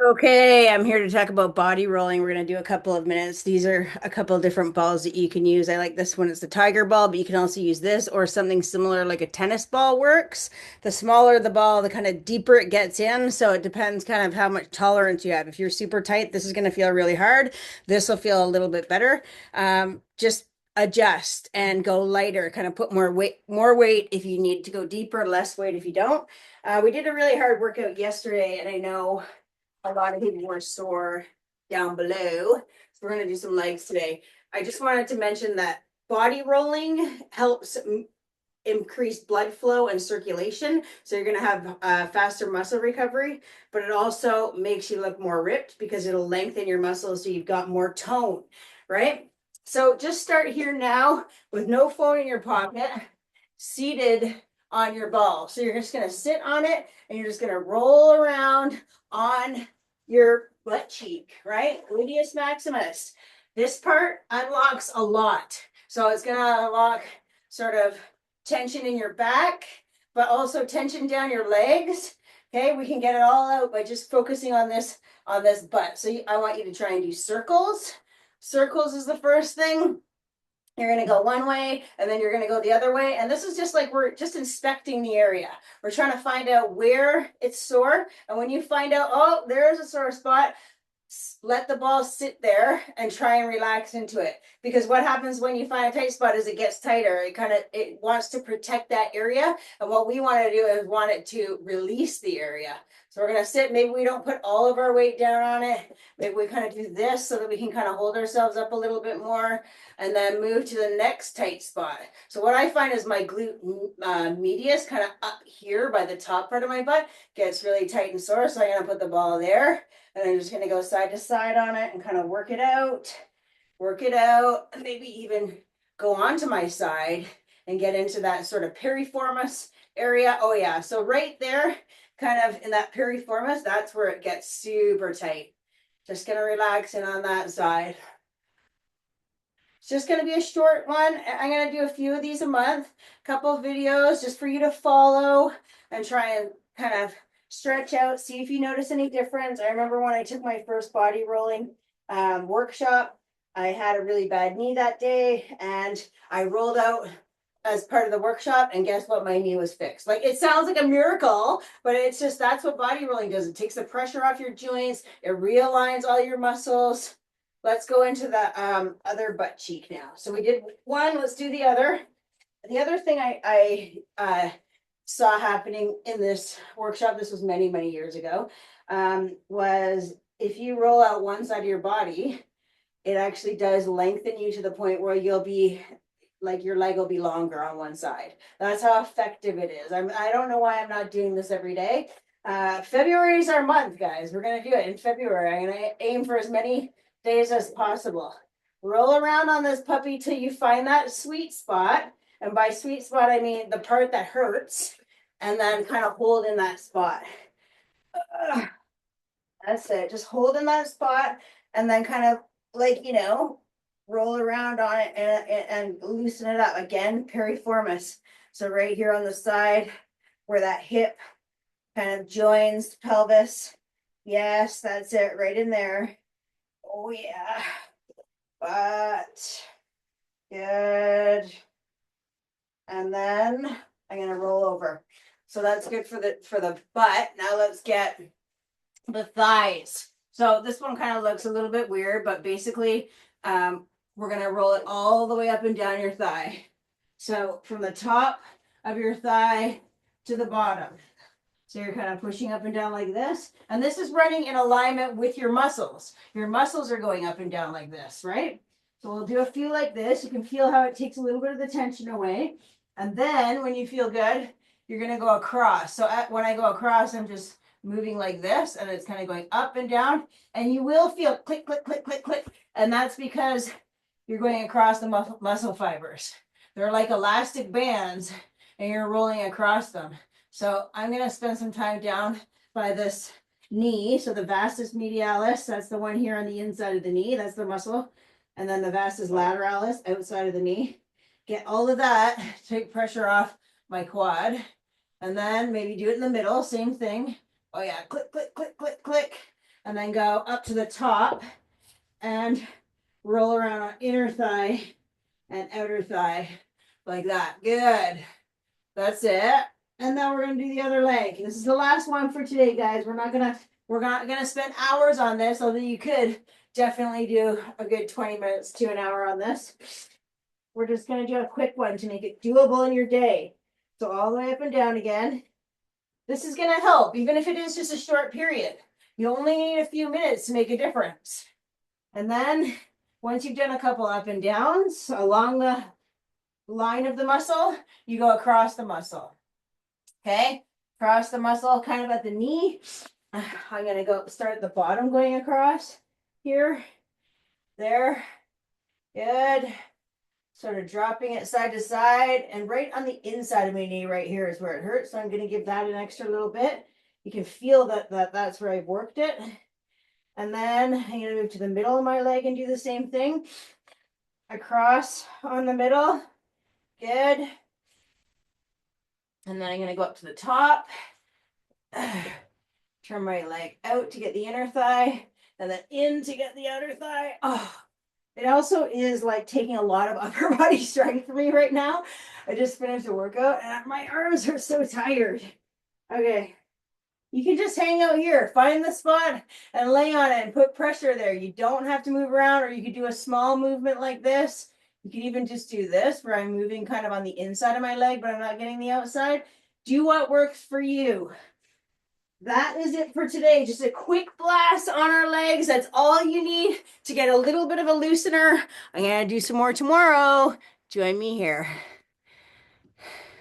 Okay, I'm here to talk about body rolling. We're going to do a couple of minutes. These are a couple of different balls that you can use. I like this one. It's the tiger ball, but you can also use this or something similar like a tennis ball works. The smaller the ball, the kind of deeper it gets in. So it depends kind of how much tolerance you have. If you're super tight, this is going to feel really hard. This will feel a little bit better. Just adjust and go lighter, kind of put more weight if you need to go deeper, less weight if you don't. We did a really hard workout yesterday, and I know a lot of people were sore down below. So we're going to do some legs today. I just wanted to mention that body rolling helps increase blood flow and circulation. So you're going to have faster muscle recovery, but it also makes you look more ripped because it'll lengthen your muscles so you've got more tone, right? So just start here now with no phone in your pocket, seated on your ball. So you're just going to sit on it and you're just going to roll around on your butt cheek, right? Gluteus maximus. This part unlocks a lot. So it's going to unlock sort of tension in your back, but also tension down your legs. Okay, we can get it all out by just focusing on this butt. So I want you to try and do circles. Circles is the first thing. You're going to go one way and then you're going to go the other way. And this is just like we're just inspecting the area. We're trying to find out where it's sore. And when you find out, oh, there's a sore spot, let the ball sit there and try and relax into it. Because what happens when you find a tight spot is it gets tighter. It wants to protect that area. And what we want to do is want it to release the area. So we're going to sit. Maybe we don't put all of our weight down on it. Maybe we kind of do this so that we can kind of hold ourselves up a little bit more and then move to the next tight spot. So what I find is my glute medius kind of up here by the top part of my butt gets really tight and sore. So I'm going to put the ball there. And I'm just going to go side to side on it and kind of work it out, maybe even go onto my side and get into that sort of piriformis area. Oh yeah, so right there, kind of in that piriformis, that's where it gets super tight. Just going to relax in on that side. It's just going to be a short one. I'm going to do a few of these a month, a couple of videos just for you to follow and try and kind of stretch out, see if you notice any difference. I remember when I took my first body rolling workshop, I had a really bad knee that day and I rolled out as part of the workshop and guess what? My knee was fixed. Like it sounds like a miracle, but it's just that's what body rolling does. It takes the pressure off your joints, it realigns all your muscles. Let's go into the other butt cheek now. So we did one, let's do the other. The other thing I saw happening in this workshop, this was many, many years ago, was if you roll out one side of your body, it actually does lengthen you to the point where you'll be like your leg will be longer on one side. That's how effective it is. I don't know why I'm not doing this every day. February is our month, guys. We're going to do it in February. I'm going to aim for as many days as possible. Roll around on this puppy till you find that sweet spot. And by sweet spot, I mean the part that hurts. And then kind of hold in that spot. That's it. Just hold in that spot and then kind of like, roll around on it and loosen it up. Again, piriformis. So right here on the side where that hip kind of joins pelvis. Yes, that's it. Right in there. Oh yeah. But good. And then I'm gonna roll over. So that's good for the butt. Now let's get the thighs. So this one kind of looks a little bit weird, but basically, we're gonna roll it all the way up and down your thigh. So from the top of your thigh to the bottom. So you're kind of pushing up and down like this. And this is running in alignment with your muscles. Your muscles are going up and down like this, right? So we'll do a few like this. You can feel how it takes a little bit of the tension away. And then when you feel good, you're going to go across. So when I go across, I'm just moving like this and it's kind of going up and down. And you will feel click, click, click, click, click. And that's because you're going across the muscle fibers. They're like elastic bands and you're rolling across them. So I'm going to spend some time down by this knee. So the vastus medialis, that's the one here on the inside of the knee. That's the muscle. And then the vastus lateralis outside of the knee. Get all of that, take pressure off my quad. And then maybe do it in the middle, same thing. Oh yeah, click, click, click, click, click. and then go up to the top and roll around on inner thigh and outer thigh like that. Good. That's it. And then we're gonna do the other leg. This is the last one for today, guys. We're not gonna spend hours on this, although you could definitely do a good 20 minutes to an hour on this. We're just gonna do a quick one to make it doable in your day. So all the way up and down again. This is gonna help, even if it is just a short period. You only need a few minutes to make a difference. And then once you've done a couple up and downs along the line of the muscle, you go across the muscle. Okay, across the muscle, kind of at the knee. I'm gonna go start at the bottom, going across here, there. Good. Sort of dropping it side to side, and right on the inside of my knee right here is where it hurts. So I'm gonna give that an extra little bit. You can feel that's where I've worked it. And then I'm gonna move to the middle of my leg and do the same thing. Across on the middle. Good. And then I'm gonna go up to the top. Turn my leg out to get the inner thigh, and then in to get the outer thigh. Oh, it also is like taking a lot of upper body strength for me right now. I just finished a workout and my arms are so tired. Okay. You can just hang out here, find the spot and lay on it and put pressure there. You don't have to move around, or you could do a small movement like this. You can even just do this where I'm moving kind of on the inside of my leg, but I'm not getting the outside. Do what works for you. That is it for today. Just a quick blast on our legs. That's all you need to get a little bit of a loosener. I'm going to do some more tomorrow. Join me here.